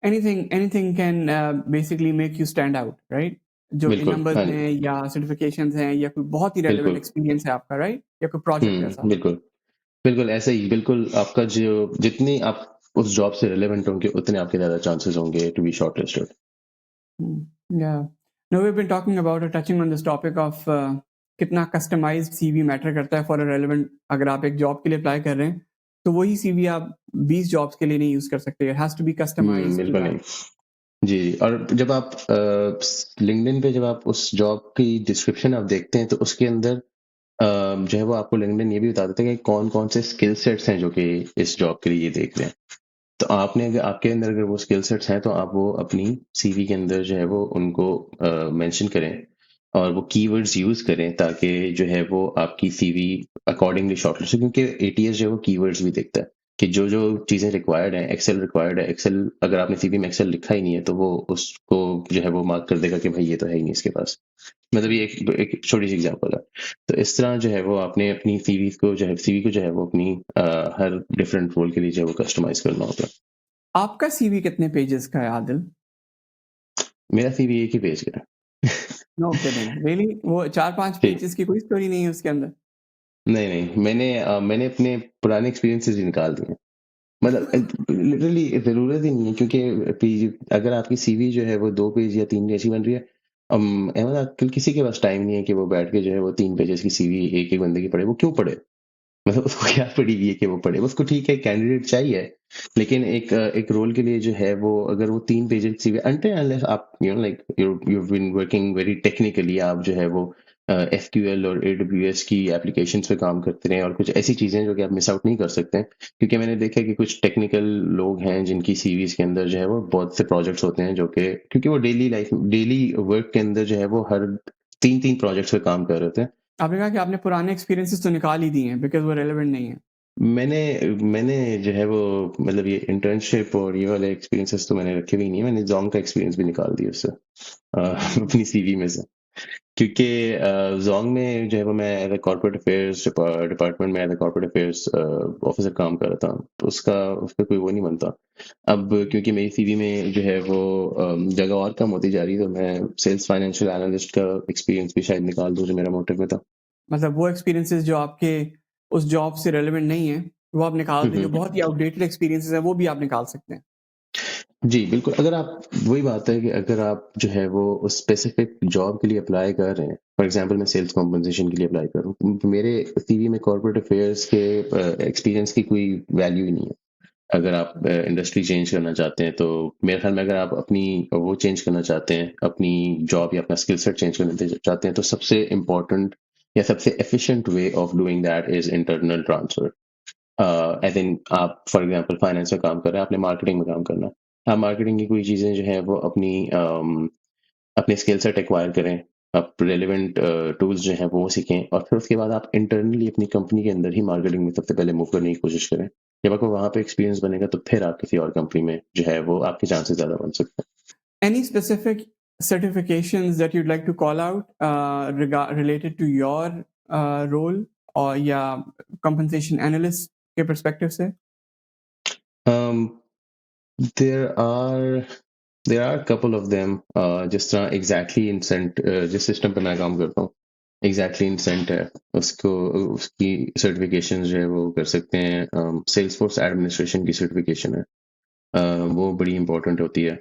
B: Anything can basically make you stand out, right? जो
A: बिल्कुल,
B: नंबर्स
A: हाँ जी,
B: हैं या सर्टिफिकेशंस हैं या कोई बहुत ही रेलेवेंट
A: बिल्कुल।
B: एक्सपीरियंस है आपका, राइट? या कोई प्रोजेक्ट ऐसा।
A: बिल्कुल, बिल्कुल ऐसे ही, बिल्कुल आपका जो जितनी आप उस जॉब से रिलेवेंट होंगे, उतने आपके ज़्यादा चांसेस होंगे to be shortlisted.
B: Yeah. Now we've been talking about or touching on this topic of कितना कस्टमाइज्ड सीवी मैटर करता है फॉर अ रेलेवेंट। अगर आप एक जॉब के लिए अप्लाई कर रहे हैं तो वही सीवी आप 20 जॉब्स के लिए नहीं यूज कर सकते। It has to be customised to
A: बिल्कुल
B: दैट।
A: नहीं। जी, जी। और जब आप लिंक्डइन पे जब आप उस जॉब की डिस्क्रिप्शन आप देखते हैं, तो उसके अंदर जो है वो आपको लिंक्डइन ये भी बता देता है कि कौन-कौन से स्किल सेट्स हैं जो कि इस जॉब के लिए ये देख रहे हैं। तो आपने अगर आपके अंदर अगर वो स्किल सेट्स हैं, तो आप वो अपनी सीवी के अंदर जो है वो उनको मेंशन करें और वो कीवर्ड्स यूज़ करें, ताकि जो है वो आपकी सीवी अकॉर्डिंगली शॉर्टलिस्ट हो। क्योंकि एटीएस जो है वो कीवर्ड्स भी देखता है कि जो-जो चीज़ें रिक्वायर्ड हैं, एक्सेल रिक्वायर्ड है, एक्सेल अगर आपने सीवी में एक्सेल लिखा ही नहीं है, तो वो उसको जो है वो मार्क कर देगा कि भाई ये तो है ही नहीं इसके पास। मतलब ये एक छोटी-सी एग्ज़ाम्पल है। तो इस तरह जो है वो आपने अपनी सीवी को जो है वो अपनी हर डिफरेंट रोल के लिए जो है वो कस्टमाइज़ करना होता है।
B: आपका सीवी कितने पेजेस का है आदिल?
A: मेरा सीवी एक ही पेज का है।
B: No kidding, really? वो 4-5
A: जी।
B: पेजेस की कोई स्टोरी नहीं है उसके अंदर?
A: नहीं, नहीं, मैंने अपने पुराने एक्सपीरियंसेस ही निकाल दिए हैं। मतलब लिटरली ज़रूरत ही नहीं है, क्योंकि अगर आपकी सीवी जो है वो 2 पेज या 3 पेज की बन रही है, अहमद आजकल किसी के पास टाइम नहीं है कि वो बैठ के जो है वो 3 पेजेस की सीवी एक-एक बंदे की पढ़े। वो क्यों पढ़े? मतलब उसको क्या पड़ी हुई है कि वो पढ़े? उसको ठीक है कैंडिडेट चाहिए, लेकिन एक रोल के लिए जो है वो अगर वो 3 पेजेज़ की सीवी अनटिल अनलेस आप like you've been working very technically, आप जो है वो एसक्यूएल और एडब्ल्यूएस की एप्लीकेशंस पे काम करते रहे और कुछ ऐसी चीज़ें जो कि आप मिस आउट नहीं कर सकते हैं। क्योंकि मैंने देखा है कि कुछ टेक्निकल लोग हैं जिनकी सीवीज़ के अंदर जो है वो बहुत से प्रोजेक्ट्स होते हैं, जो कि क्योंकि वो डेली वर्क के अंदर जो है वो हर 3-3 प्रोजेक्ट्स पे काम कर रहे होते हैं।
B: आपने कहा कि आपने पुराने एक्सपीरियंसेस तो निकाल ही दिए हैं बिकॉज़ वो रेलेवेंट नहीं है।
A: मैंने मैंने जो है वो मतलब ये इंटर्नशिप और ये वाले एक्सपीरियंसेस तो मैंने रखे भी नहीं है। मैंने ज़ोंग का एक्सपीरियंस भी निकाल दिया उससे अपनी सीवी में से। क्योंकि ज़ोंग में जो है वो मैं as a corporate affairs department में as a corporate affairs officer काम कर रहा था। तो उसका कोई वो नहीं बनता। अब क्योंकि मेरी सीवी में जो है वो जगह और कम होती जा रही है, तो मैं सेल्स फाइनेंशियल एनालिस्ट का एक्सपीरियंस भी शायद निकाल दूँ, जो मेरा मोटिव में था।
B: मतलब वो एक्सपीरियंसेस जो आपके उस जॉब से रेलेवेंट नहीं है, वो आप निकाल
A: हुँ,
B: दें। जो
A: हुँ।
B: बहुत ही आउटडेटेड एक्सपीरियंसेस हैं, वो भी आप निकाल सकते हैं।
A: जी, बिल्कुल। अगर आप वही बात है कि अगर आप जो है वो उस स्पेसिफिक जॉब के लिए अप्लाई कर रहे हैं, फॉर एग्ज़ाम्पल मैं सेल्स कॉम्पेंसेशन के लिए अप्लाई कर रहा हूँ, मेरे सीवी में कॉर्पोरेट अफेयर्स के एक्सपीरियंस की कोई वैल्यू ही नहीं है। अगर आप इंडस्ट्री चेंज करना चाहते हैं, तो मेरे ख्याल में अगर आप अपनी वो चेंज करना चाहते हैं, अपनी जॉब या अपना स्किल सेट चेंज करना चाहते हैं, तो सबसे इम्पोर्टेंट या सबसे efficient way of doing that is internal transfer. As in आप फॉर एग्ज़ाम्पल फाइनेंस में काम कर रहे हैं, आपने मार्केटिंग में काम करना है। आप मार्केटिंग की कोई चीज़ें जो हैं वो अपने स्किल सेट एक्वायर करें, आप रिलेवेंट टूल्स जो हैं वो सीखें, और फिर उसके बाद आप इंटरनली अपनी कंपनी के अंदर ही मार्केटिंग में सबसे पहले मूव करने की कोशिश करें। जब आपको वहाँ पे एक्सपीरियंस बनेगा, तो फिर आप किसी और कंपनी में जो है वो आपके चांसेस ज़्यादा बन सकते हैं।
B: Any specific certifications that you'd like to call out related to your role or या compensation analyst के perspective से?
A: Um, there are there are a couple of them, जिस तरह एग्जैक्टली इंसेंट जिस सिस्टम पे मैं काम करता हूँ, एग्जैक्टली इंसेंट है, उसको उसकी सर्टिफिकेशन जो है वो कर सकते हैं। सेल्स फोर्स एडमिनिस्ट्रेशन की सर्टिफिकेशन है, वो बड़ी इंपॉर्टेंट होती है।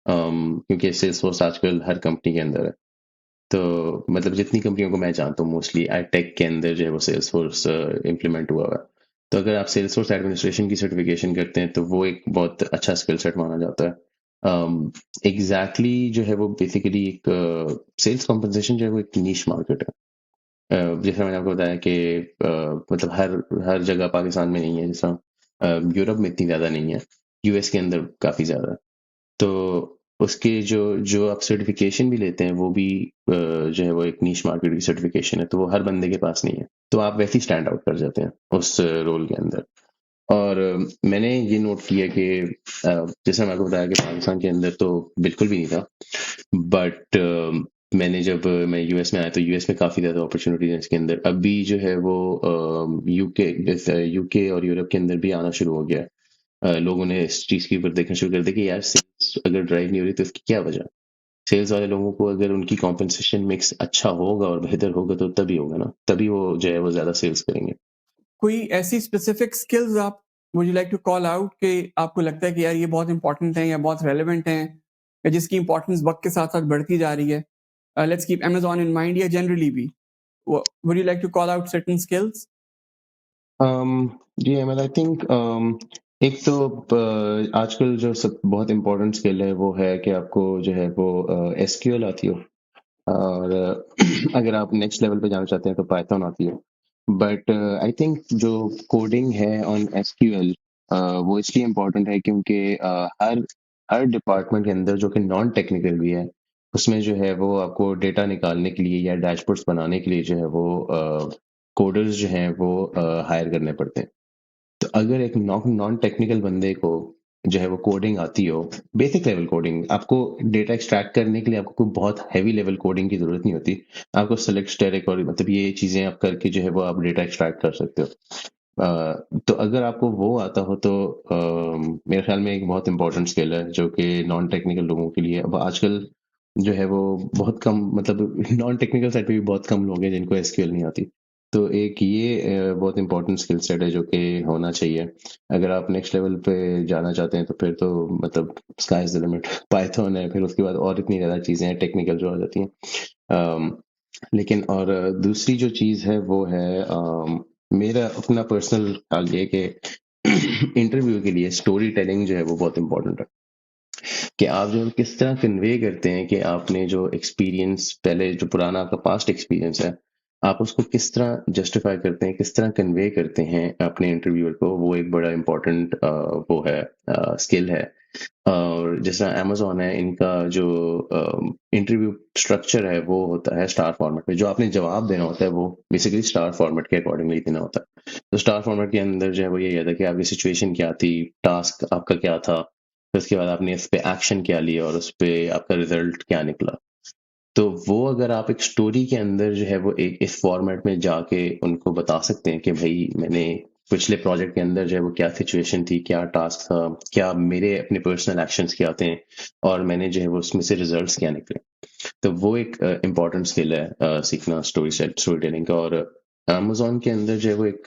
A: क्योंकि सेल्स फोर्स आजकल हर कंपनी के अंदर है। तो मतलब जितनी कंपनियों को मैं जानता हूँ, मोस्टली टेक के अंदर जो है वो सेल्स फोर्स इम्प्लीमेंट हुआ हुआ है। तो अगर आप सेल्स फोर्स एडमिनिस्ट्रेशन की सर्टिफिकेशन करते हैं, तो वो एक बहुत अच्छा स्किल सेट माना जाता है। एग्जैक्टली जो है वो बेसिकली एक सेल्स कॉम्पनसेशन जो है वो एक नीश मार्केट है। जैसा मैंने आपको बताया कि मतलब हर हर जगह पाकिस्तान में नहीं है, जैसा यूरोप में इतनी ज़्यादा नहीं है, यूएस के अंदर काफ़ी ज़्यादा है। तो उसके जो जो आप सर्टिफिकेशन भी लेते हैं, वो भी जो है वो एक नीश मार्केट की सर्टिफिकेशन है, तो वो हर बंदे के पास नहीं है। तो आप वैसे ही स्टैंड आउट कर जाते हैं उस रोल के अंदर। और मैंने ये नोट किया कि जैसे मैं आपको बताया कि पाकिस्तान के अंदर तो बिल्कुल भी नहीं था, बट मैंने जब मैं यूएस में आया तो यूएस में काफ़ी ज़्यादा अपॉर्चुनिटीज हैं इसके अंदर। अभी जो है वो यूके और यूरोप के अंदर भी आना शुरू हो गया है। लोगों ने इस चीज़ के ऊपर देखना शुरू कर दिया कि यार सेल्स अगर ड्राइव नहीं हो रही तो इसकी क्या वजह। सेल्स वाले लोगों को अगर उनकी कॉम्पेंसेशन मिक्स अच्छा होगा और बेहतर होगा तो तभी होगा ना, तभी वो जो है वो ज़्यादा सेल्स करेंगे।
B: कोई ऐसी स्पेसिफिक स्किल्स आप would you like to call out कि आपको लगता है कि यार ये बहुत इंपॉर्टेंट है या बहुत रेलेवेंट है या जिसकी इंपॉर्टेंस वक्त के साथ साथ बढ़ती जा रही है? Let's keep Amazon in mind या जनरली भी। Would you like to call out certain skills?
A: जी अहमद, आई थिंक एक तो आजकल जो सब बहुत इम्पोर्टेंट स्किल है वो है कि आपको जो है वो एसक्यूएल आती हो, और अगर आप नेक्स्ट लेवल पे जाना चाहते हैं तो पाइथन आती है। बट आई थिंक जो कोडिंग है ऑन एसक्यूएल वो इसलिए इम्पोर्टेंट है क्योंकि हर हर डिपार्टमेंट के अंदर जो कि नॉन टेक्निकल भी है, उसमें जो है वो आपको डेटा निकालने के लिए या डैशबोर्ड्स बनाने के लिए जो है वो कोडर्स जो हैं वो हायर करने पड़ते हैं। तो अगर एक नॉन टेक्निकल बंदे को जो है वो कोडिंग आती हो, बेसिक लेवल कोडिंग, आपको डेटा एक्सट्रैक्ट करने के लिए आपको कोई बहुत हैवी लेवल कोडिंग की जरूरत नहीं होती। आपको सेलेक्ट स्टेरिक और मतलब ये चीजें आप करके जो है वो आप डेटा एक्सट्रैक्ट कर सकते हो। तो अगर आपको वो आता हो तो मेरे ख्याल में एक बहुत इंपॉर्टेंट स्किल है जो कि नॉन टेक्निकल लोगों के लिए अब आजकल जो है वो बहुत कम, मतलब नॉन टेक्निकल साइड पे भी बहुत कम लोग हैं जिनको एसक्यूएल नहीं आती। तो एक ये बहुत इंपॉर्टेंट स्किल सेट है जो कि होना चाहिए। अगर आप नेक्स्ट लेवल पे जाना चाहते हैं तो फिर तो मतलब sky is the limit. Python है, फिर उसके बाद और इतनी ज़्यादा चीज़ें हैं टेक्निकल जो आ जाती हैं। लेकिन और दूसरी जो चीज़ है वो है मेरा अपना पर्सनल ख्याल ये कि इंटरव्यू के लिए स्टोरी टेलिंग जो है वो बहुत इंपॉर्टेंट है। कि आप जो किस तरह कन्वे करते हैं कि आपने जो एक्सपीरियंस पहले जो पुराना आपका पास्ट एक्सपीरियंस है, आप उसको किस तरह जस्टिफाई करते हैं, किस तरह कन्वे करते हैं अपने इंटरव्यूअर को, वो एक बड़ा इंपॉर्टेंट वो है, स्किल है। और जैसा अमेजोन है, इनका जो इंटरव्यू स्ट्रक्चर है वो होता है स्टार फॉर्मेट में। जो आपने जवाब देना होता है वो बेसिकली स्टार फॉर्मेट के अकॉर्डिंगली देना होता है। तो स्टार फॉर्मेट के अंदर जो है वो ये था कि आपकी सिचुएशन क्या थी, टास्क आपका क्या था, फिर उसके बाद आपने इस पे एक्शन क्या लिया और उस पे आपका रिजल्ट क्या निकला। तो वो अगर आप एक स्टोरी के अंदर जो है वो एक इस फॉर्मेट में जाके उनको बता सकते हैं कि भाई मैंने पिछले प्रोजेक्ट के अंदर जो है वो क्या सिचुएशन थी, क्या टास्क था, क्या मेरे अपने पर्सनल एक्शंस क्या थे, और मैंने जो है वो उसमें से रिजल्ट्स क्या निकले। तो वो एक इम्पॉर्टेंट स्किल है सीखना स्टोरी टेलिंग का। और अमेजोन के अंदर जो है वो एक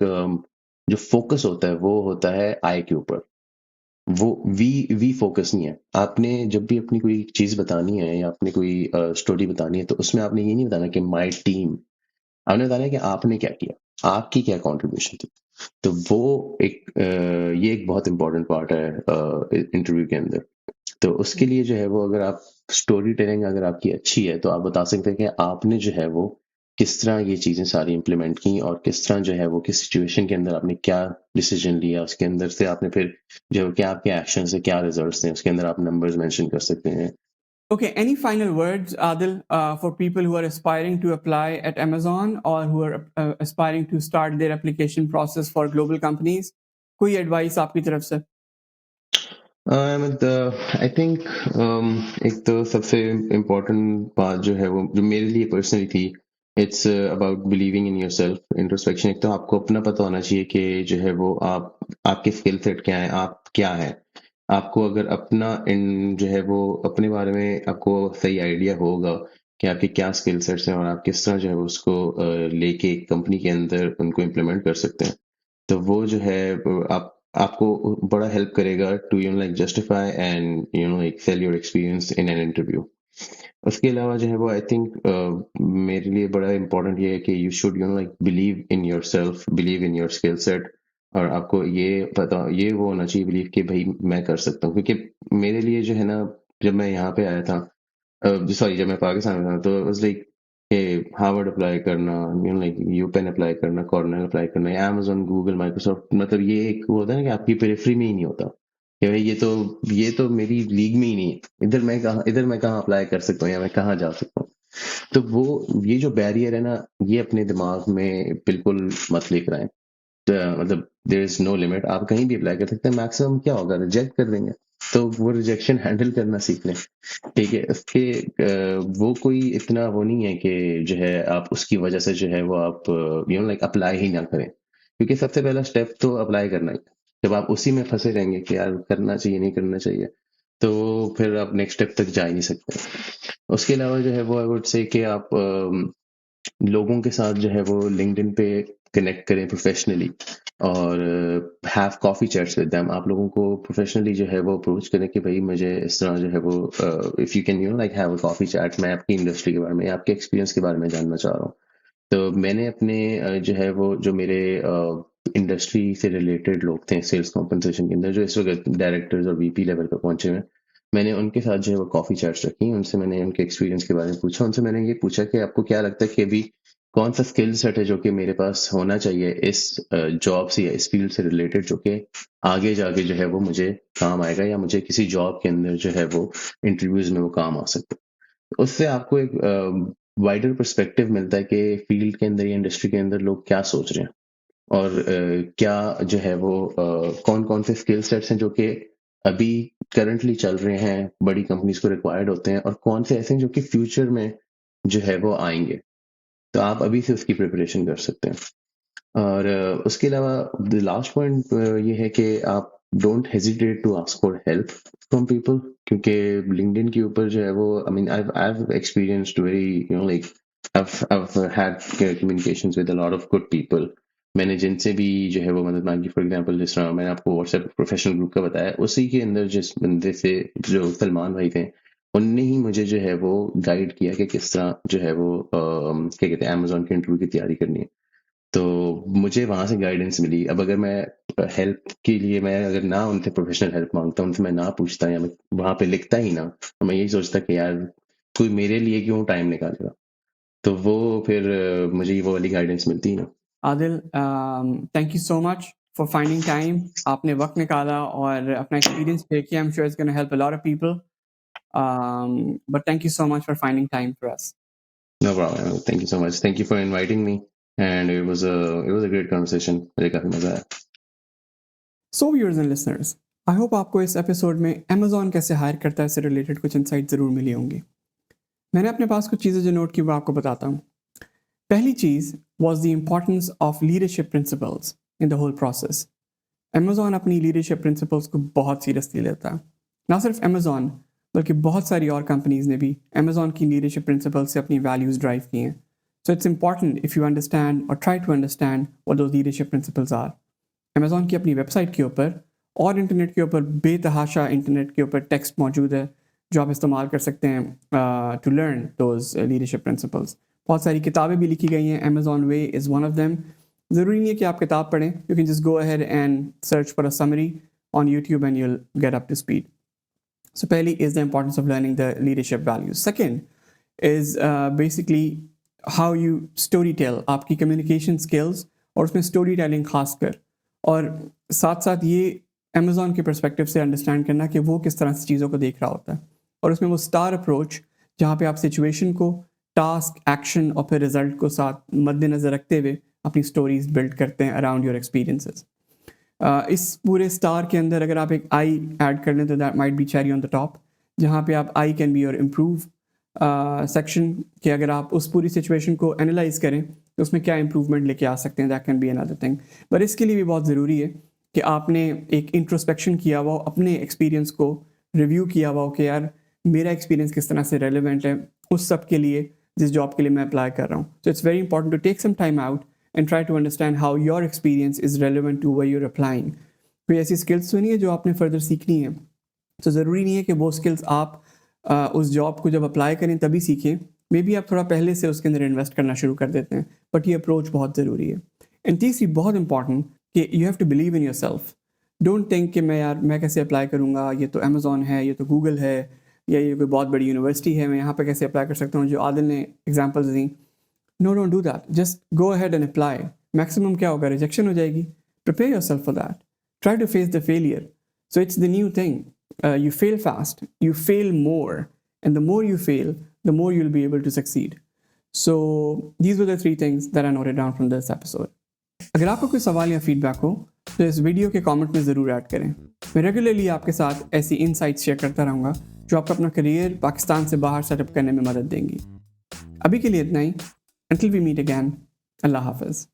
A: जो फोकस होता है वो होता है आई के ऊपर। वो वी फोकस नहीं है। आपने जब भी अपनी कोई चीज बतानी है या अपनी कोई स्टोरी बतानी है तो उसमें आपने ये नहीं बताना कि माय टीम, आपने बताना है कि आपने क्या किया, आपकी क्या कंट्रीब्यूशन थी। तो वो एक ये एक बहुत इंपॉर्टेंट पार्ट है इंटरव्यू के अंदर। तो उसके लिए जो है वो अगर आप स्टोरी टेलिंग अगर आपकी अच्छी है तो आप बता सकते हैं कि आपने जो है वो किस तरह ये चीजें सारी इंप्लीमेंट की और किस तरह जो है वो किस सिचुएशन के अंदर आपने क्या डिसीजन लिया, उसके अंदर से आपने फिर जो है क्या आपके एक्शन से क्या रिजल्ट्स थे, उसके अंदर आप नंबर्स मेंशन कर सकते हैं।
B: Okay, any final words, Adil, for people who are aspiring to apply at Amazon or who are aspiring to start their application process for global companies? कोई एडवाइस आपकी तरफ से?
A: आई थिंक एक तो सबसे इम्पोर्टेंट बात जो है वो जो मेरे लिए पर्सनली थी, it's about believing in yourself, introspection. एक तो आपको अपना पता होना चाहिए कि जो है वो आप आपके स्किल सेट क्या है, आप क्या है। आपको अगर अपना इन जो है वो अपने बारे में आपको सही आइडिया होगा कि आपके क्या स्किल सेट्स हैं और आप किस तरह जो है वो उसको लेके कंपनी के अंदर उनको इम्प्लीमेंट कर सकते हैं, तो वो जो है आप आपको बड़ा हेल्प करेगा to like justify and like sell your experience in an interview. उसके अलावा जो है वो आई थिंक मेरे लिए बड़ा इंपॉर्टेंट ये है कि you should like believe in your self, believe in your skill set. और आपको ये पता, ये वो होना चाहिए बिलीव कि भाई मैं कर सकता हूँ। क्योंकि मेरे लिए जो है ना, जब मैं यहाँ पे आया था, सॉरी जब मैं पाकिस्तान में था, तो वाज लाइक कि हार्वर्ड अप्लाई करना, लाइक यूपेन अप्लाई करना, कॉर्नेल अप्लाई करना, या अमेजोन, गूगल, माइक्रोसॉफ्ट, मतलब ये एक वो होता है ना कि आपकी पेरिफेरी में ही नहीं होता कि भाई ये तो मेरी लीग में ही नहीं है, इधर मैं कहाँ अप्लाई कर सकता हूँ या मैं कहाँ जा सकता हूँ। तो वो ये जो बैरियर है ना, ये अपने दिमाग में बिल्कुल मत लेकर आए। मतलब देयर इज नो लिमिट, आप कहीं भी अप्लाई कर सकते हैं, मैक्सिमम क्या होगा रिजेक्ट कर देंगे, तो वो रिजेक्शन हैंडल करना सीख लें। ठीक है, उसके वो कोई इतना वो नहीं है कि जो है आप उसकी वजह से जो है वो आप यू नो लाइक अप्लाई ही ना करें, क्योंकि सबसे पहला स्टेप तो अप्लाई करना ही। जब आप उसी में फंसे रहेंगे कि यार करना चाहिए नहीं करना चाहिए, तो फिर आप नेक्स्ट स्टेप तक जा ही नहीं सकते। उसके अलावा जो है वो आई वुड से कि आप लोगों के साथ जो है वो लिंक्डइन पे कनेक्ट करें प्रोफेशनली, और have coffee chats with them. आप लोगों को प्रोफेशनली जो है वो अप्रोच करें कि भाई मुझे इस तरह जो है वो if you can you know like have a coffee chat, मैं आपकी इंडस्ट्री के बारे में, आपके एक्सपीरियंस के बारे में जानना चाह रहा हूँ। तो मैंने अपने जो है वो जो मेरे इंडस्ट्री से रिलेटेड लोग थे सेल्स कॉम्पनसेशन के अंदर, जो इस वक्त डायरेक्टर्स और वीपी लेवल पर पहुंचे हुए हैं, मैंने उनके साथ जो है वो कॉफ़ी चैट्स रखी, उनसे मैंने उनके एक्सपीरियंस के बारे में पूछा, उनसे मैंने ये पूछा कि आपको क्या लगता है कि अभी कौन सा स्किल सेट है जो कि मेरे पास होना चाहिए इस जॉब से या इस फील्ड से रिलेटेड, जो कि आगे जाके जो है वो मुझे काम आएगा, या मुझे किसी जॉब के अंदर जो है वो इंटरव्यूज में वो काम आ सकता है। उससे आपको एक वाइडर पर्सपेक्टिव मिलता है कि फील्ड के अंदर या इंडस्ट्री के अंदर लोग क्या सोच रहे हैं, और क्या जो है वो कौन कौन से स्किल सेट्स हैं जो कि अभी करंटली चल रहे हैं, बड़ी कंपनीज को रिक्वायर्ड होते हैं, और कौन से ऐसे हैं जो कि फ्यूचर में जो है वो आएंगे। तो आप अभी से उसकी प्रिपरेशन कर सकते हैं। और उसके अलावा द लास्ट पॉइंट ये है कि आप don't hesitate to ask for help from people, क्योंकि लिंक्डइन के ऊपर जो है वो I mean I've experienced very you know like I've had communications with a lot of good people। मैंने जिनसे भी जो है वो मदद मांगी, फॉर एग्जांपल जिस तरह मैंने आपको व्हाट्सएप प्रोफेशनल ग्रुप का बताया, उसी के अंदर जिस बंदे से जो सलमान भाई थे, उनने ही मुझे जो है वो गाइड किया कि किस तरह जो है वो क्या कहते हैं अमेजोन के इंटरव्यू की तैयारी करनी है। तो मुझे वहां से गाइडेंस मिली। अब अगर मैं हेल्प के लिए मैं अगर ना उनसे प्रोफेशनल हेल्प मांगता, उनसे मैं ना पूछता या मैं वहां पे लिखता ही ना, तो मैं यही सोचता कि यार कोई मेरे लिए क्यों टाइम निकालेगा, तो वो फिर मुझे वो वाली गाइडेंस मिलती ही ना।
B: Adil, thank you so much for finding time. आपने वक्त निकाला और अपना एक्सपीरियंस शेयर किया। I am sure it's gonna help a lot of people, but thank you so much for finding time for us.
A: No problem, thank you so much, thank you for inviting me, and it was a great conversation, मुझे काफी मजा आया।
B: So viewers and listeners, I hope आपको इस एपिसोड में अमेजोन कैसे हायर करता है से रिलेटेड कुछ इंसाइट ज़रूर मिली होंगी। मैंने अपने पास कुछ चीज़ें जो नोट की वो आपको बताता हूँ। पहली चीज़ was the importance of leadership principles in the whole process. Amazon अपनी लीडरशिप प्रिंसिपल्स को बहुत सीरियसली लेता है। ना सिर्फ अमेजोन बल्कि बहुत सारी और कंपनीज ने भी अमेजोन की लीडरशिप प्रिंसिपल्स से अपनी वैल्यूज़ ड्राइव की हैं। So it's important if you understand और try to understand what those leadership principles are. Amazon की अपनी वेबसाइट के ऊपर और इंटरनेट के ऊपर बेतहाशा इंटरनेट के ऊपर टेक्स्ट मौजूद है जो आप इस्तेमाल कर सकते हैं to learn those leadership principles. बहुत सारी किताबें भी लिखी गई हैं। Amazon Way is one of them. ज़रूरी नहीं है कि आप किताब पढ़ें, you can just go ahead and search for a summary on YouTube and you'll get up to speed. So, pehli is the importance of learning the leadership values. Second is basically how you story tell, आपकी communication skills और उसमें story telling खासकर, और साथ साथ ये अमेजोन के परस्पेक्टिव से अंडरस्टैंड करना कि वो किस तरह से चीज़ों को देख रहा होता है, और उसमें वो स्टार अप्रोच जहाँ पे आप सिचुएशन को, टास्क, एक्शन और फिर रिजल्ट को साथ मद्देनज़र रखते हुए अपनी स्टोरीज बिल्ड करते हैं अराउंड योर एक्सपीरियंसेस। इस पूरे स्टार के अंदर अगर आप एक आई ऐड कर लें तो that might be cherry on the top, जहाँ पे आप I can be your improve section कि अगर आप उस पूरी सिचुएशन को एनालाइज करें तो उसमें क्या इंप्रूवमेंट लेके आ सकते हैं, that can be another thing. पर इसके लिए भी बहुत ज़रूरी है कि आपने एक इंट्रोस्पेक्शन किया हुआ हो, अपने एक्सपीरियंस को रिव्यू किया हुआ हो कि यार मेरा एक्सपीरियंस किस तरह से रेलिवेंट है उस सब के लिए जिस जॉब के लिए मैं अप्लाई कर रहा हूँ। So it's very important to take some time out and try to understand how your experience is relevant to where you're applying। कोई ऐसी स्किल्स तो नहीं है जो आपने फर्दर सीखनी है, तो ज़रूरी नहीं है कि वो स्किल्स आप उस जॉब को जब अप्लाई करें तभी सीखें। मे बी आप थोड़ा पहले से उसके अंदर इन्वेस्ट करना शुरू कर देते हैं, बट ये अप्रोच बहुत ज़रूरी है। एंड तीसरी बहुत इंपॉर्टेंट कि you have to believe in yourself. Don't think कि मैं कैसे अप्लाई करूँगा, ये तो अमेजोन है, ये तो गूगल है, या ये कोई बहुत बड़ी यूनिवर्सिटी है, मैं यहाँ पर कैसे अप्लाई कर सकता हूँ, जो आदिल ने examples the. No, don't do that. Just go ahead and apply. Maximum क्या होगा, रिजेक्शन हो जाएगी. Prepare yourself for that. Try to face the failure. So it's the new thing. You fail fast. You fail more. And the more you fail, the more you'll be able to succeed. So these were the 3 things that I noted down from this episode. अगर आपको कोई सवाल या फीडबैक हो तो इस वीडियो के कमेंट में ज़रूर ऐड करें। मैं रेगुलरली आपके साथ ऐसी इनसाइट्स शेयर करता रहूँगा जो आपको अपना करियर पाकिस्तान से बाहर सेटअप करने में मदद देंगी। अभी के लिए इतना ही। Until we meet again, अल्लाह हाफिज़।